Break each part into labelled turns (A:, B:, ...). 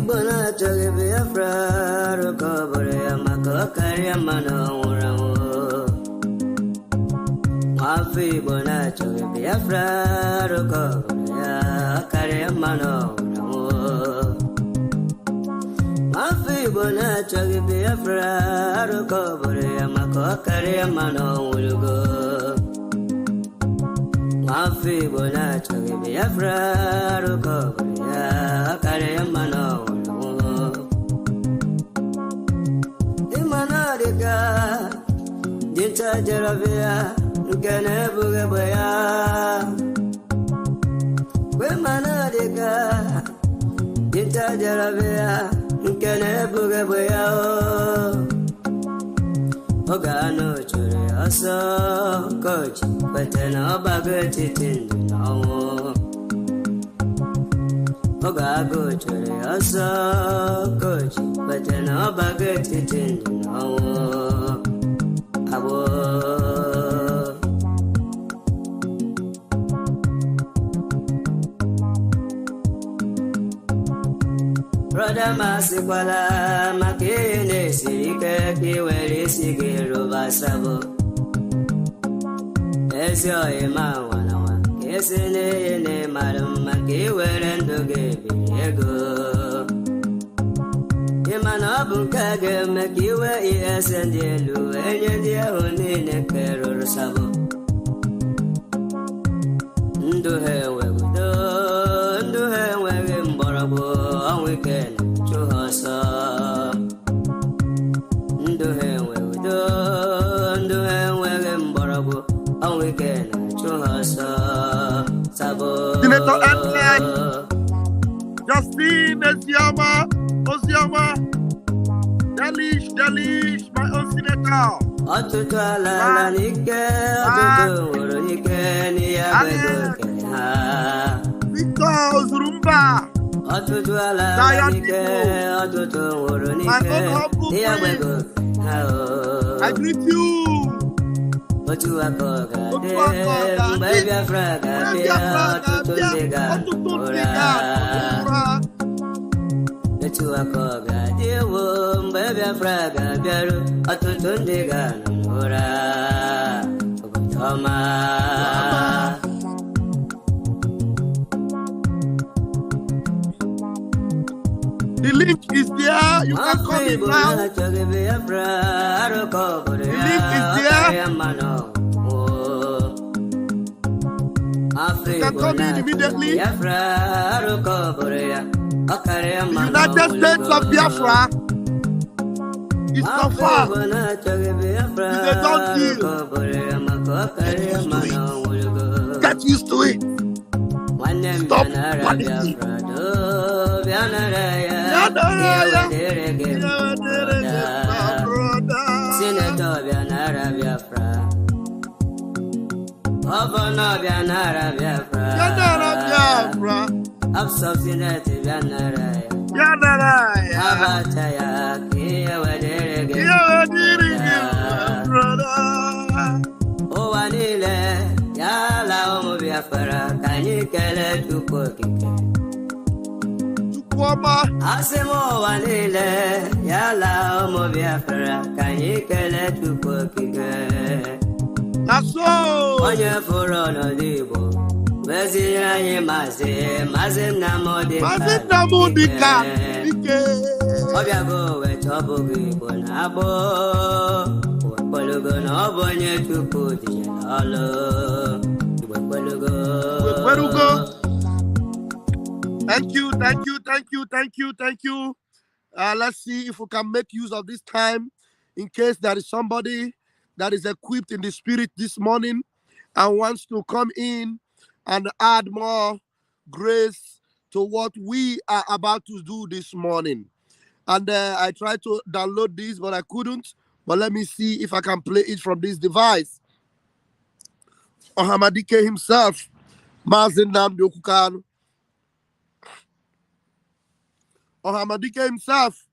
A: Ibona choge Biafra Rokobore Mako Kariamano Uramo Mafi Bona choge Biafra Rokobore Kariamano Uramo Mafi Bona choge Biafra Rokobore Mako Kariamano Urugo Mafi Bona choge Biafra Rokobore Kariamano Imanadika Dinta Jaravia Ganebugabaya Imanadika Dinta Jaravia Ganebugabaya Ogano Chure Aso Coach Patena Bagati Tindino Ogago Chure Aso Coach Patena Bagati Tindino Abo Brother Masikwala Makine Sike Kiweli Sigiru Basabo Esyo Ima Wanawa Kesine Madam Makiwerendo Gebiego Imanabu Kage Makiwe Esendelu Enyedia Unine Kero Sabo Nduhe Wegudo Nduhe Wegimborabo Weekend to Hossa Nduhe Wegudo Nduhe Wegimborabo a weekend to Hossa Sabo
B: Justine Osiama Delish, my own senator.
A: Otutwala Nike, Otutu Nike, Niya
B: Victor Zurumba.
A: Otutwala Nike, Otutu Nike, Niya
B: I greet you.
A: Otuakoga, Baby Fraga, Otutundiga, Otuakoga, dear womb, Baby Fraga, Beru, Otutundiga, Ora, Toma.
B: The link is there. You can call me now. The link is there. You can call me immediately. The United States of Biafra is not far. It's a done deal. Get used to it. Stop panicking.
A: Senator Biafra. Governor Biafra. Absolute Biafra. Abataya Kia Oh Anile Yala Omo Biafra Kanyikele Tukokike Asemo Anile Yala Omo Biafra Kanyikele Tukokike
B: Naso
A: Onye Furo no Dibo Wezi Aye Maze
B: Namodika
A: Obiago Wetobogi Bonabo Polugo no Bonye Tupu Dijalo Polugo
B: Thank you. Let's see if we can make use of this time in case there is somebody that is equipped in the spirit this morning and wants to come in and add more grace to what we are about to do this morning. And I tried to download this, but I couldn't. But let me see if I can play it from this device. Ohamadike himself, Mazin Nnamdi Okukanu. Ohamadike himself,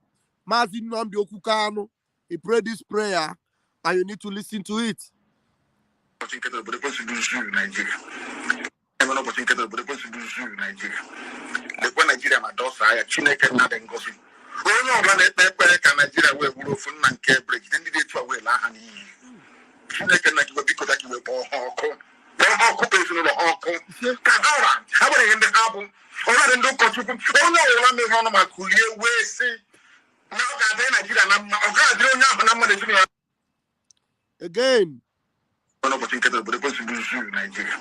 B: Mazin Nnamdi Okukanu. He prayed this prayer, and you need to listen to it.
C: Nigeria ma dosa ya Chineke na de ngozi. Onye ọbụla na-ekpe ka Nigeria wee bụrụ ofu nna nke break ndị dị etu a wee laa ha n'iyi. Chineke na kiwe biko da kiwe kpọọ ha ọkụ. Kpọọ ha ọkụ bụ ezinụlọ ha ọkụ. Ka ọra ha nwere ihe ndị ha bụ ọra dị ndị ụkọchukwu onye ọbụla mere ọnụ ma kulie wee sị na ọ ga-adị Nigeria na mma ọ ga-adịrị onye ahụ na mma n'ezinụlọ ya.
B: Again.
C: N'ụbọchị nketa obodo kwesịrị izu Nigeria.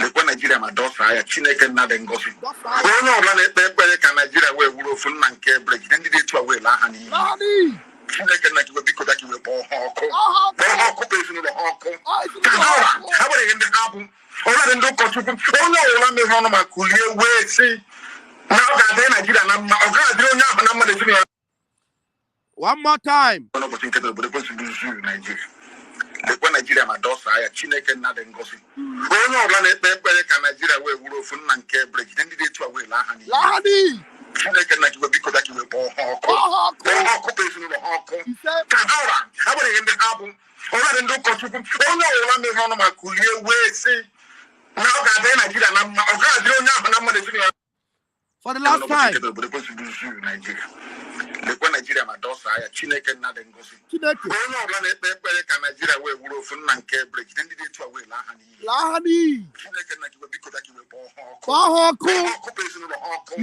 C: Lekwa Nigeria ma dosa ya Chineke nna dị ngozi. Onye ọbụla na-ekpe ekpere ka Nigeria wee bụrụ ofu nna nke break ndị dị etu a wee laa ha n'iyi. Chineke na kiwe biko da kiwe kpọọ ha ọkụ. Kpọọ ha ọkụ bụ ezinụlọ ha ọkụ. Ka ọra ha nwere ihe ndị ha bụ ọra dị ndị ụkọchukwu onye ọbụla mere ọnụ ma kulie wee sị na ọ ga-adị Nigeria na mma ọ ga-adịrị onye ahụ na mma n'ezinụlọ ya.
B: One more time.
C: N'ụbọchị nketa obodo kwesịrị izu Nigeria. Lekwa Nigeria ma dosa ya Chineke nna dị ngozi. Onye ọbụla na-ekpe ekpere ka Nigeria wee bụrụ ofu nna nke break ndị dị etu a wee laa ha n'iyi. Chineke na kiwe biko da kiwe kpọọ ha ọkụ. Kpọọ ha ọkụ bụ ezinụlọ ha ọkụ. Ka ọra ha nwere ihe ndị ha bụ ọra dị ndị ụkọchukwu onye ọbụla mere ọnụ ma kulie wee sị na ọ ga-adị Nigeria na mma ọ ga-adịrị onye ahụ na mma n'ezinụlọ ya.
B: For the last time.
C: Lekwa Nigeria ma dosa ya Chineke nna dị ngozi. Onye ọbụla na-ekpe ekpere ka Nigeria wee bụrụ ofu nna nke break ndị dị etu a wee laa ha n'iyi. Chineke na kiwe biko da kiwe kpọọ ha ọkụ. Kpọọ ha ọkụ bụ ezinụlọ ha ọkụ.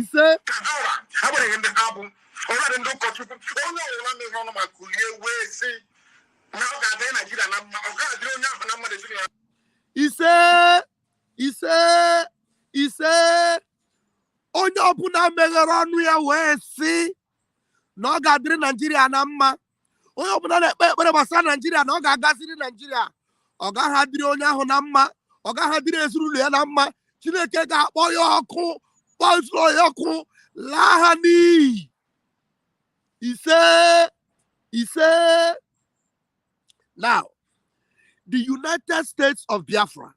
C: Ka ọra ha nwere ihe ndị ha bụ ọra dị ndị ụkọchukwu onye ọbụla mere ọnụ ma kulie wee sị na ọ ga-adị Nigeria na mma ọ ga-adịrị onye ahụ na mma n'ezinụlọ ya.
B: Ise onye ọbụla meghere ọnụ ya wee sị na ọ ga-adịrị Nigeria na mma onye ọbụla na-ekpe ekpere gbasara Nigeria na ọ ga-agaziri Nigeria ọ gaghị adịrị onye ahụ na mma ọ gaghị adịrị ezinụlọ ya na mma Chineke ga-akpọ ya ọkụ kpọọ ezinụlọ ya ọkụ laa ha n'iyi. Ise. Now, the United States of Biafra.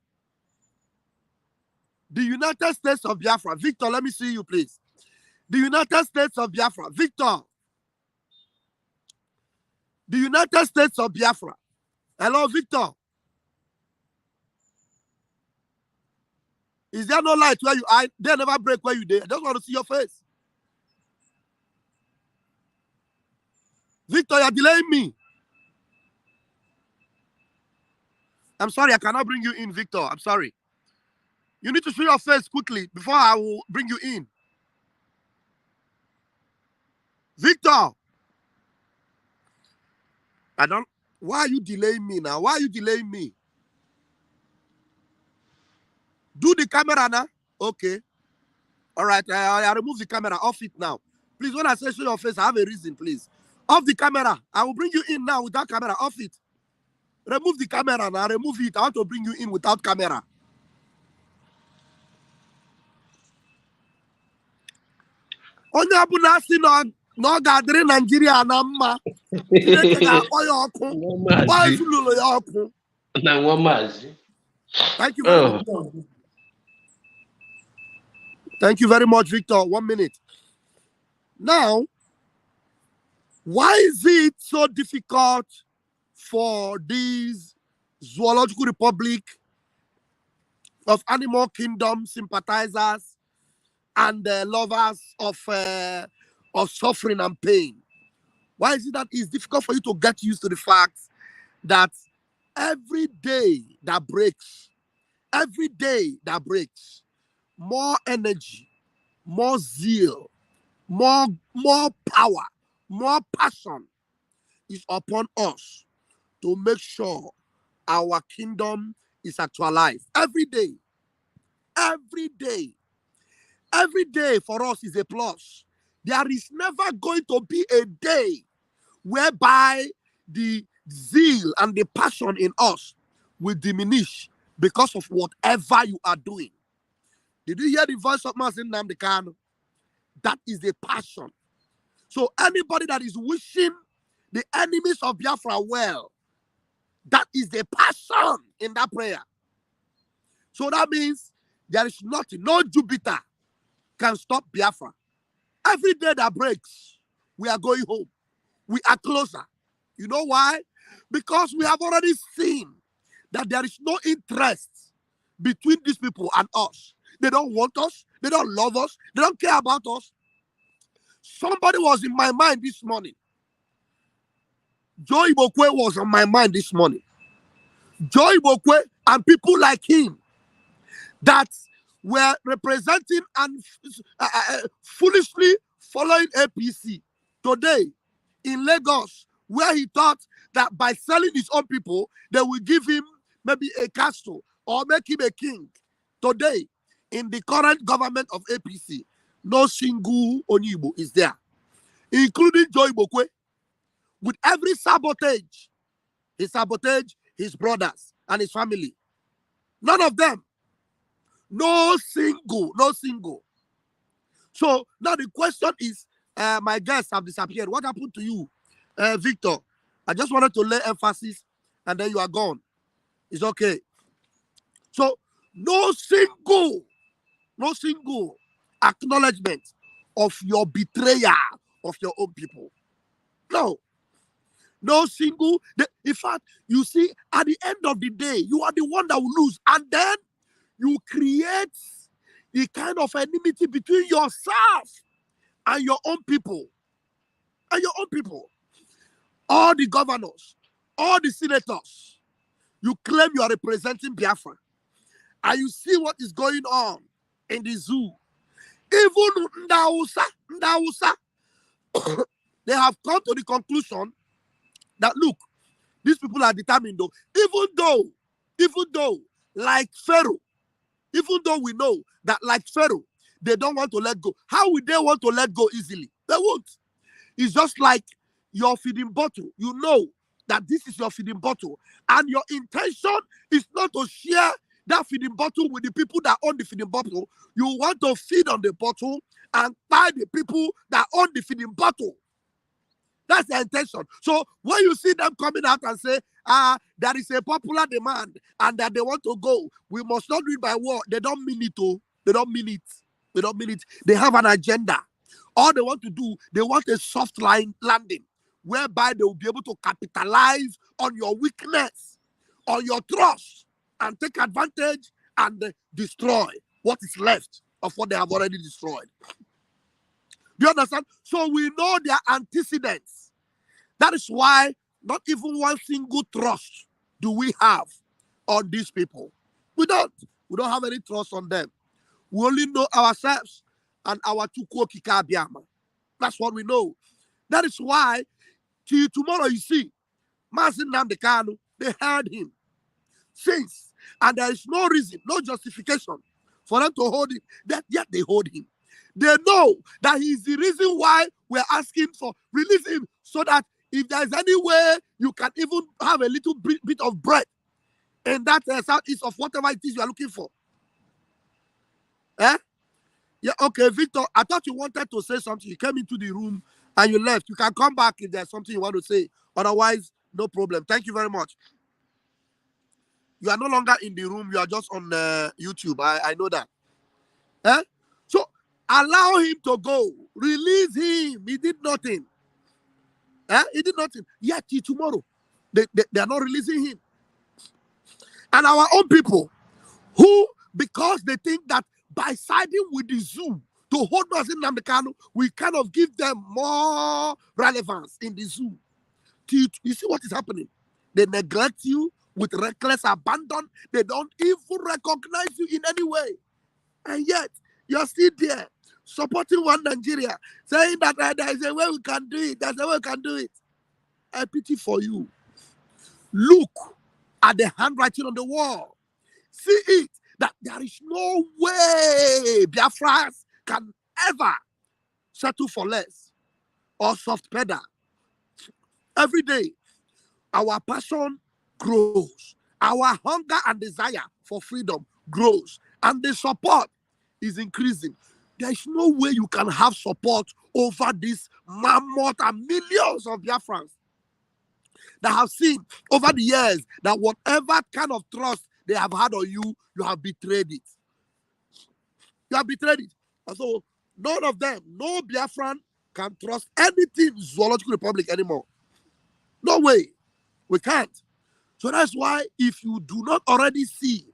B: The United States of Biafra. Victor, let me see you, please. The United States of Biafra. Victor. The United States of Biafra. Hello, Victor. Is there no light where you are? They never break where you did. I just want to see your face. Victor, you're delaying me. I'm sorry, I cannot bring you in, Victor. I'm sorry. You need to show your face quickly before I will bring you in. Victor. Why are you delaying me now? Why are you delaying me? Do the camera now. Okay. All right. I remove the camera. Off it now. Please, when I say show your face, I have a reason, please. Off the camera. I will bring you in now without camera. Off it. Remove the camera now. Remove it. I want to bring you in without camera. Onye ọbụla si na ọ ga-adịrị Nigeria na mma Chineke ga-akpọ ya ọkụ kpọọ ezinụlọ ya ọkụ. Thank you very much. Thank you very much, Victor. 1 minute. Now, why is it so difficult for these zoological republic of animal kingdom sympathizers and lovers of suffering and pain? Why is it that it's difficult for you to get used to the fact that every day that breaks, more energy, more zeal, more power, more passion is upon us to make sure our kingdom is actualized. Every day for us is a plus. There is never going to be a day whereby the zeal and the passion in us will diminish because of whatever you are doing. Did you hear the voice of Mazen Nnamdi Kanu? That is the passion. So anybody that is wishing the enemies of Biafra well, that is the passion in that prayer. So that means there is nothing, no Jupiter can stop Biafra. Every day that breaks, we are going home. We are closer. You know why? Because we have already seen that there is no interest between these people and us. They don't want us. They don't love us. They don't care about us. Somebody was in my mind this morning. Joe Ibokwe was on my mind this morning. Joe Ibokwe and people like him that were representing and foolishly following APC today in Lagos, where he thought that by selling his own people, they will give him maybe a castle or make him a king. Today, in the current government of APC, no single Onibo is there, including Joe Ibokwe. With every sabotage, he sabotaged his brothers and his family. None of them. No single. So now the question is, my guests have disappeared. What happened to you, Victor? I just wanted to lay emphasis and then you are gone. It's okay. So no single acknowledgement of your betrayal of your own people. No single. In fact, you see, at the end of the day, you are the one that will lose. And then you create the kind of enmity between yourself and your own people. All the governors, all the senators, you claim you are representing Biafra. And you see what is going on in the zoo. Even Ndausa, they have come to the conclusion that, look, these people are determined though. Even though, like Pharaoh, even though we know that like Pharaoh, they don't want to let go. How would they want to let go easily? They won't. It's just like your feeding bottle. You know that this is your feeding bottle. And your intention is not to share that feeding bottle with the people that own the feeding bottle. You want to feed on the bottle and buy the people that own the feeding bottle. That's the intention. So when you see them coming out and say, there is a popular demand and that they want to go, we must not do it by war. They don't mean it, oh. They don't mean it. They have an agenda. All they want to do, they want a soft landing whereby they will be able to capitalize on your weakness, on your trust, and take advantage and destroy what is left of what they have already destroyed. Do you understand? So we know their antecedents. That is why not even one single trust do we have on these people. We don't have any trust on them. We only know ourselves and our Tukwo Kikabiama. That's what we know. That is why till tomorrow you see, Masin Namdekanu, they heard him since. And there is no reason, no justification for them to hold him. Yet they hold him. They know that he is the reason why we're asking for release him, so that if there's any way you can even have a little bit of bread in that southeast of whatever it is you are looking for. Eh? Yeah, okay, Victor, I thought you wanted to say something. You came into the room and you left. You can come back if there's something you want to say. Otherwise, no problem. Thank you very much. You are no longer in the room. You are just on YouTube. I know that. Eh? So, allow him to go. Release him. He did nothing. He did nothing. Yet tomorrow, they are not releasing him. And our own people, who, because they think that by siding with the zoo to hold us in Namdekanu, we kind of give them more relevance in the zoo. You see what is happening? They neglect you with reckless abandon. They don't even recognize you in any way. And yet, you're still there, supporting one Nigeria, saying that there is a way we can do it. There's a way we can do it. I pity for you. Look at the handwriting on the wall. See it, that there is no way Biafrans can ever settle for less or soft pedal. Every day, our passion grows. Our hunger and desire for freedom grows. And the support is increasing. There is no way you can have support over this mammoth and millions of Biafrans that have seen over the years that whatever kind of trust they have had on you, you have betrayed it. You have betrayed it. And so none of them, no Biafran can trust anything Zoological Republic anymore. No way. We can't. So that's why if you do not already see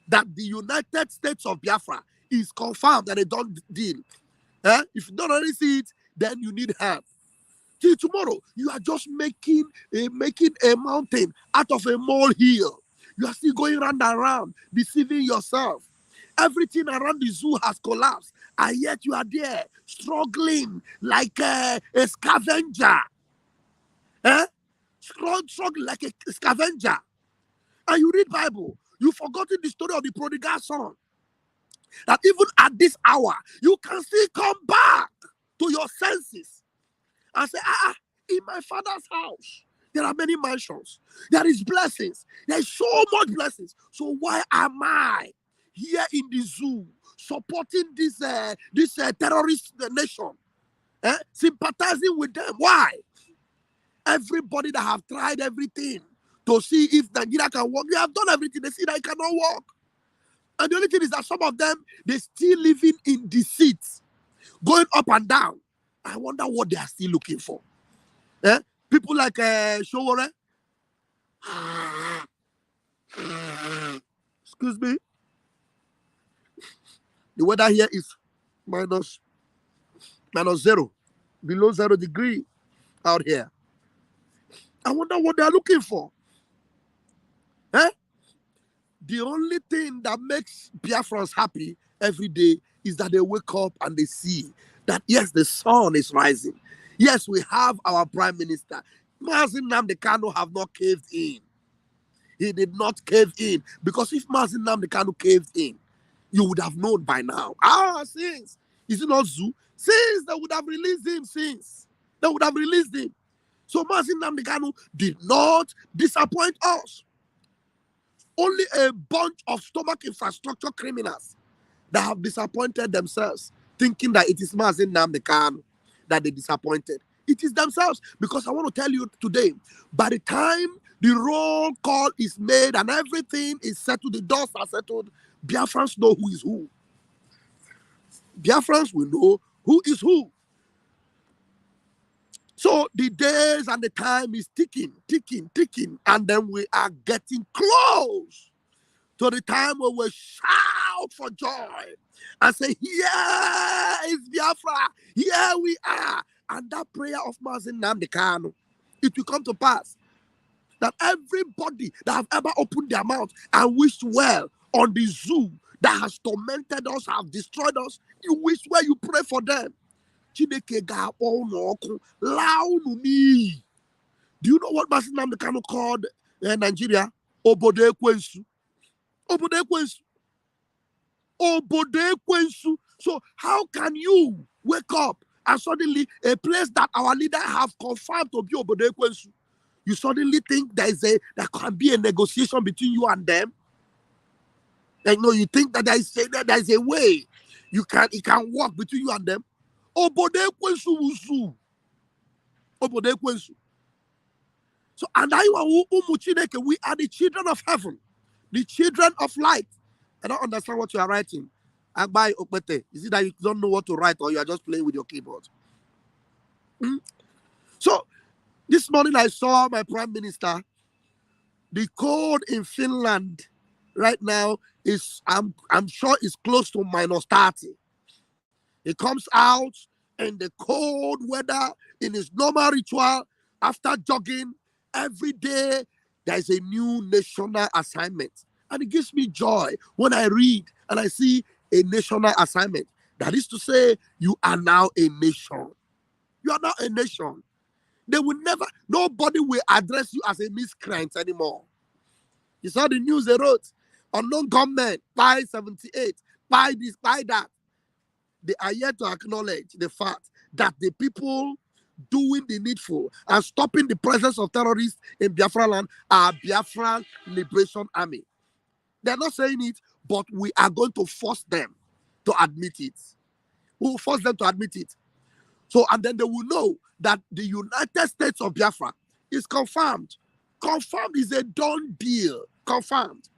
B: that the United States of Biafra is confirmed that they don't deal. If you don't already see it, then you need help. Till tomorrow, you are just making a mountain out of a molehill. You are still going round and round, deceiving yourself. Everything around the zoo has collapsed, and yet you are there, struggling like a scavenger. Struggling like a scavenger. And you read Bible, you've forgotten the story of the prodigal son. That even at this hour, you can still come back to your senses and say, in my father's house, there are many mansions. There is blessings. There is so much blessings. So why am I here in the zoo supporting this terrorist nation? Sympathizing with them? Why? Everybody that have tried everything to see if Nigeria can work, they have done everything. They see that it cannot work. And the only thing is that some of them, they still living in deceit, going up and down. I wonder what they are still looking for. People like Showore. Excuse me. The weather here is minus 0, below 0 degree out here. I wonder what they are looking for. The only thing that makes Biafrans happy every day is that they wake up and they see that, yes, the sun is rising. Yes, we have our prime minister. Mazi Nnamdi Kanu have not caved in. He did not cave in. Because if Mazi Nnamdi Kanu caved in, you would have known by now. Since. Is it not zoo? Since they would have released him, since. They would have released him. So Mazi Nnamdi Kanu did not disappoint us. Only a bunch of stomach infrastructure criminals that have disappointed themselves, thinking that it is Mazi Nnamdi Kanu that they disappointed. It is themselves. Because I want to tell you today, by the time the roll call is made and everything is settled, the dust are settled, Biafrans know who is who. Biafrans will know who is who. So the days and the time is ticking, and then we are getting close to the time where we shout for joy and say, here is Biafra, here we are. And that prayer of Mazi Nnamdi Kanu, it will come to pass that everybody that have ever opened their mouth and wished well on the zoo that has tormented us, have destroyed us, you wish well, you pray for them. Do you know what Mazi Nnamdi Kanu called Nigeria? Obode Kwensu. Obode Kwensu. Obode Kwensu. So how can you wake up and suddenly a place that our leader have confirmed to be Obode Kwensu, you suddenly think there can be a negotiation between you and them? Like, no, you think that there is a way it can work between you and them? Obode Kwensu wuzu. Obode Kwensu. So, and we are the children of heaven, the children of light. I don't understand what you are writing. Agbai Okpete. Is it that you don't know what to write or you are just playing with your keyboard? So, this morning I saw my prime minister. The cold in Finland right now is, I'm sure, is close to minus 30. He comes out in the cold weather in his normal ritual after jogging every day. There is a new national assignment. And it gives me joy when I read and I see a national assignment. That is to say, you are now a nation. You are now a nation. They will never, nobody will address you as a miscreant anymore. You saw the news they wrote. Unknown gunmen, buy 78, buy this, buy that. They are yet to acknowledge the fact that the people doing the needful and stopping the presence of terrorists in Biafra land are Biafran Liberation Army. They're not saying it, but we are going to force them to admit it. We will force them to admit it. So, and then they will know that the United States of Biafra is confirmed. Confirmed is a done deal. Confirmed.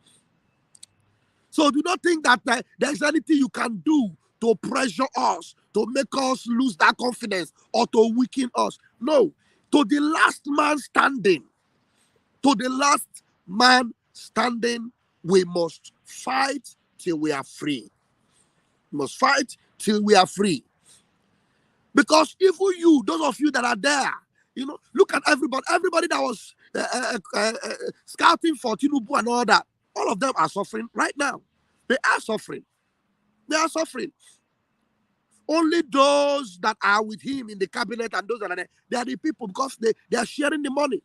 B: So do not think that there's anything you can do to pressure us, to make us lose that confidence, or to weaken us. No. To the last man standing, we must fight till we are free. We must fight till we are free. Because even you, those of you that are there, look at everybody that was scouting for Tinubu and all that. All of them are suffering right now. They are suffering. They are suffering. Only those that are with him in the cabinet and those that are there, they are the people because they are sharing the money.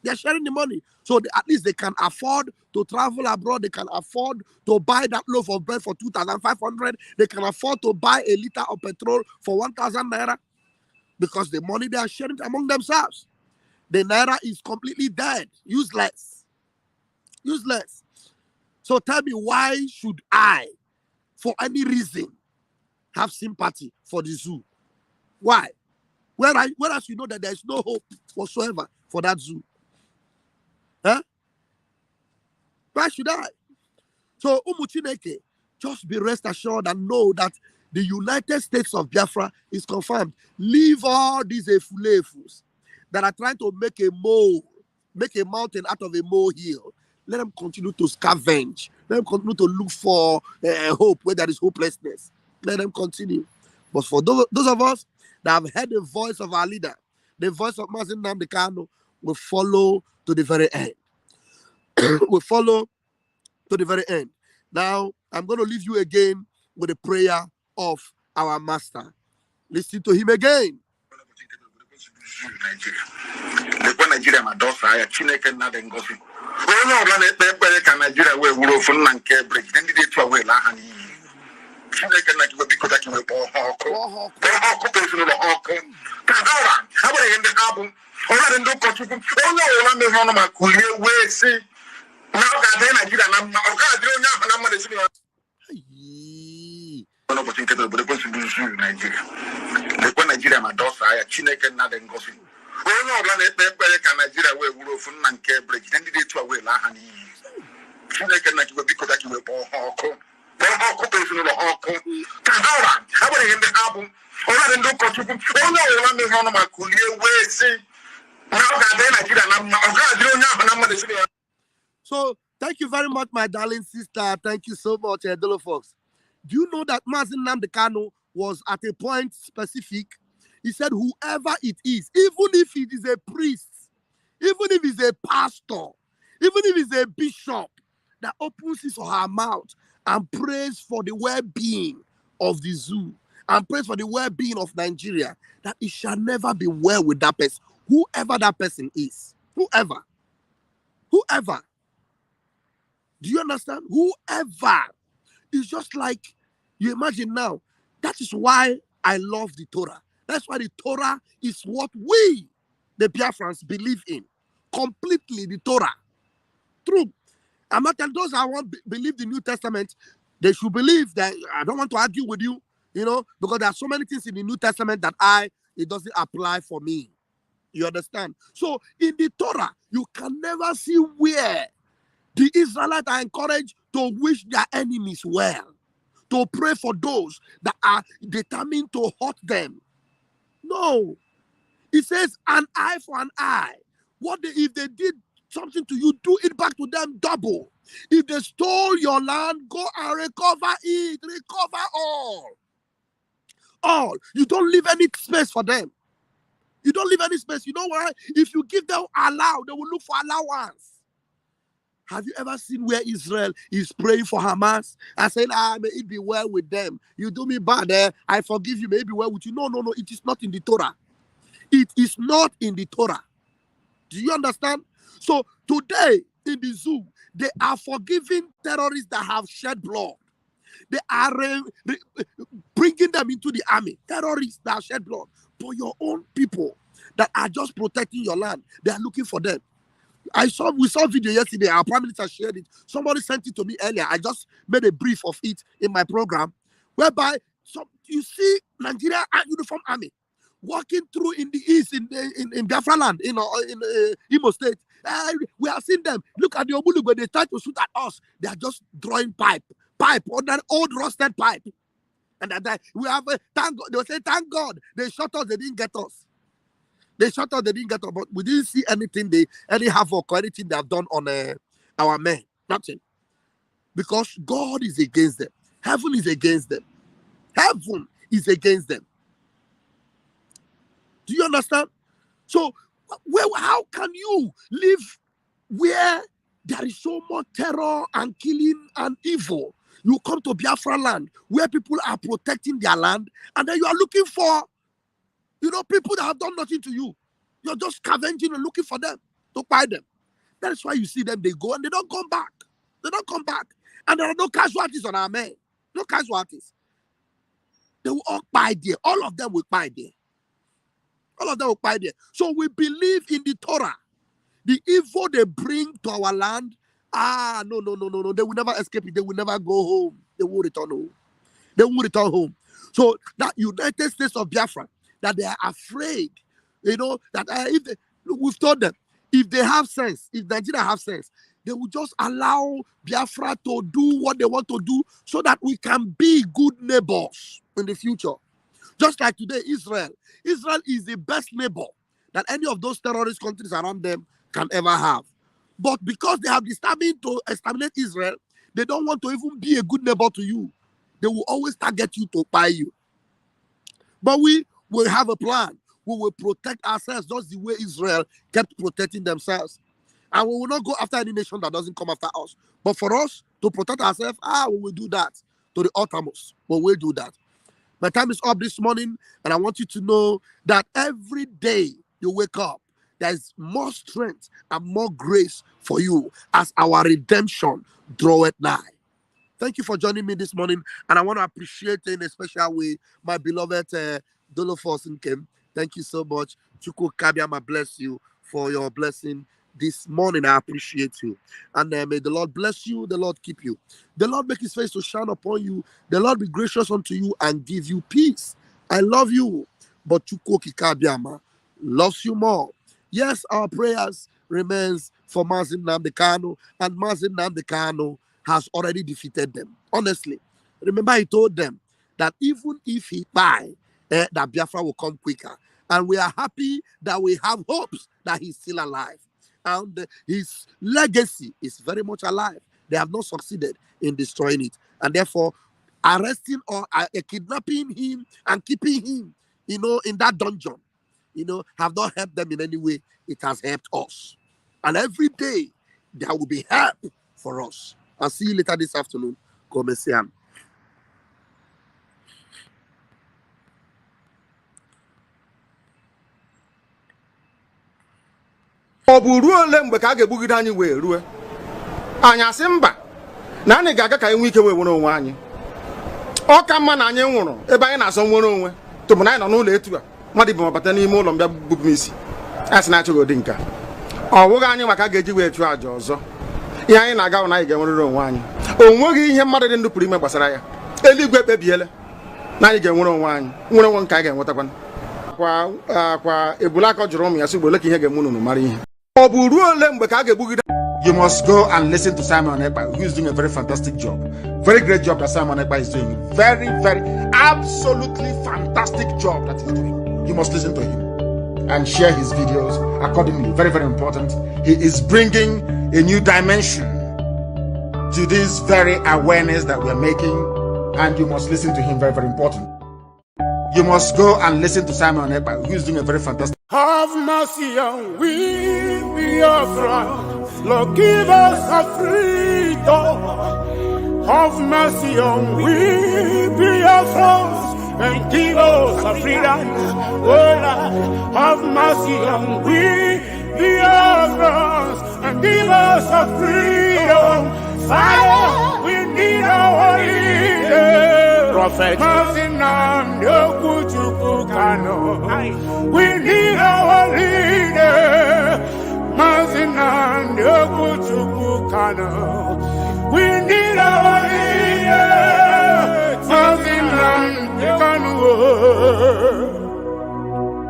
B: They are sharing the money. So at least they can afford to travel abroad. They can afford to buy that loaf of bread for 2,500. They can afford to buy a liter of petrol for 1,000 naira because the money they are sharing among themselves. The naira is completely dead, useless. Useless. So tell me, why should I, for any reason, have sympathy for the zoo? Why? Whereas you know that there is no hope whatsoever for that zoo. Huh? Why should I? So, Umuchineke, just be rest assured and know that the United States of Biafra is confirmed. Leave all these efulefus that are trying to make a mountain out of a molehill. Let them continue to scavenge. Let them continue to look for hope where there is hopelessness. Let them continue. But for those of us that have heard the voice of our leader, the voice of Mazi Nnamdi Kanu, will follow to the very end. We follow to the very end. Now, I'm going to leave you again with a prayer of our master. Listen to him again. So, thank you very much, my darling sister. Thank you so much, Dolo Fox. Do you know that Mazi Nnamdi Kanu was at a point specific? He said, whoever it is, even if it is a priest, even if it's a pastor, even if it's a bishop that opens his or her mouth and prays for the well-being of the zoo and prays for the well-being of Nigeria, that it shall never be well with that person, whoever that person is. Whoever. Do you understand? Whoever. It's just like, you imagine now, that is why I love the Torah. That's why the Torah is what we, the Biafrans, believe in. Completely, the Torah. True. I'm not telling those who believe the New Testament, they should believe that. I don't want to argue with you, because there are so many things in the New Testament that it doesn't apply for me. You understand? So in the Torah, you can never see where the Israelites are encouraged to wish their enemies well, to pray for those that are determined to hurt them. No. It says an eye for an eye. If they did something to you, do it back to them double. If they stole your land, go and recover it. Recover all. All. You don't leave any space for them. You don't leave any space. You know why? If you give them allow, they will look for allowance. Have you ever seen where Israel is praying for Hamas and saying, may it be well with them? You do me bad, I forgive you, may it be well with you. No. It is not in the Torah. It is not in the Torah. Do you understand? So today in the zoo, they are forgiving terrorists that have shed blood. They are bringing them into the army. Terrorists that have shed blood. But your own people that are just protecting your land, they are looking for them. We saw a video yesterday. Our Prime Minister shared it. Somebody sent it to me earlier. I just made a brief of it in my program, whereby you see Nigeria uniform army walking through in the east in Biafra land, in Imo State. We have seen them. Look at the Obulu when they try to shoot at us. They are just drawing pipe on that old rusted pipe. And that we have thank God. They will say, thank God they shot us. They didn't get us. They shot us. They didn't get us. But we didn't see any havoc or anything they have done on our men. Nothing. Because God is against them. Heaven is against them. Heaven is against them. Do you understand? So, how can you live where there is so much terror and killing and evil? You come to Biafra land where people are protecting their land, and then you are looking for, people that have done nothing to you. You're just scavenging and looking for them to buy them. That is why you see them, they go and they don't come back. They don't come back. And there are no casualties on our men. No casualties. They will all buy there. All of them will buy there. All of them will buy there. So we believe in the Torah. The evil they bring to our land, no. They will never escape it. They will never go home. They will return home. They will return home. So that United States of Biafra, that they are afraid, that we've told them, if they have sense, if Nigeria have sense, they will just allow Biafra to do what they want to do so that we can be good neighbors in the future. Just like today, Israel. Israel is the best neighbor that any of those terrorist countries around them can ever have. But because they have determined to exterminate Israel, they don't want to even be a good neighbor to you. They will always target you to buy you. But we will have a plan. We will protect ourselves just the way Israel kept protecting themselves. And we will not go after any nation that doesn't come after us. But for us to protect ourselves, we will do that to the uttermost. But we'll do that. My time is up this morning, and I want you to know that every day you wake up, there's more strength and more grace for you as our redemption draweth nigh. Thank you for joining me this morning, and I want to appreciate in a special way my beloved Dolofos Nkem. Thank you so much. Chuku Kabiama bless you for your blessing this morning. I appreciate you. And may the Lord bless you, the Lord keep you. The Lord make his face to shine upon you. The Lord be gracious unto you and give you peace. I love you, but Chuku Kabiama loves you more. Yes, our prayers remains for Mazin Namdekano, and Mazin Namdekano has already defeated them. Honestly, remember he told them that even if he died, that Biafra will come quicker. And we are happy that we have hopes that he's still alive. And his legacy is very much alive. They have not succeeded in destroying it. And therefore, arresting or kidnapping him and keeping him, in that dungeon, have not helped them in any way. It has helped us. And every day, there will be help for us. I'll see you later this afternoon. Come and see him.
D: Ọ bụ ruo ole mgbe ka a ga-egbugide anyị wee rue anyị asị mba na anyị ga-aga ka anyị nwee ike wee nwere onwe anyị. Ọ ka mma na anyị nwụrụ ebe anyị na-asọ nwere onwe tụbụ na anyị nọ n'ụlọ etu a mmadụ bụ mabata n'ime ụlọ mbịa bupụ m isi a sị na-achọghị ụdị nka ọ bụghị anyị maka a ga-eji wee chụọ àjà ọzọ. Ihe anyị na-aga na anyị ga-enwerịrị onwe anyị. O nweghị ihe mmadụ dị ndụ pụrụ ime gbasara ya. Eluigwe ekpebiela na anyị ga-enwere onwe anyị, nwere onwe nke anyị ga-enwetakwa. Kwa ebulaka jụrụ ụmụ ya sị gbole ka ihe ga-eme unu mara ihe.
C: You must go and listen to Simon Ekpa, who is doing a very fantastic job. Very great job that Simon Ekpa is doing. Very, very, absolutely fantastic job that he's doing. You must listen to him and share his videos accordingly. Very, very important. He is bringing a new dimension to this very awareness that we're making, and you must listen to him. Very, very important. You must go and listen to Simon Ekpa, who is doing a very fantastic.
E: Have mercy on we, Biafra, Lord, give us a freedom. Have mercy on we, Biafra, and give us a freedom. Oh Lord, have mercy on we, Biafra, and give us a freedom. Father, we need our leader. Prophet, we need our leader. We need our leader.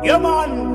E: Yeah, man.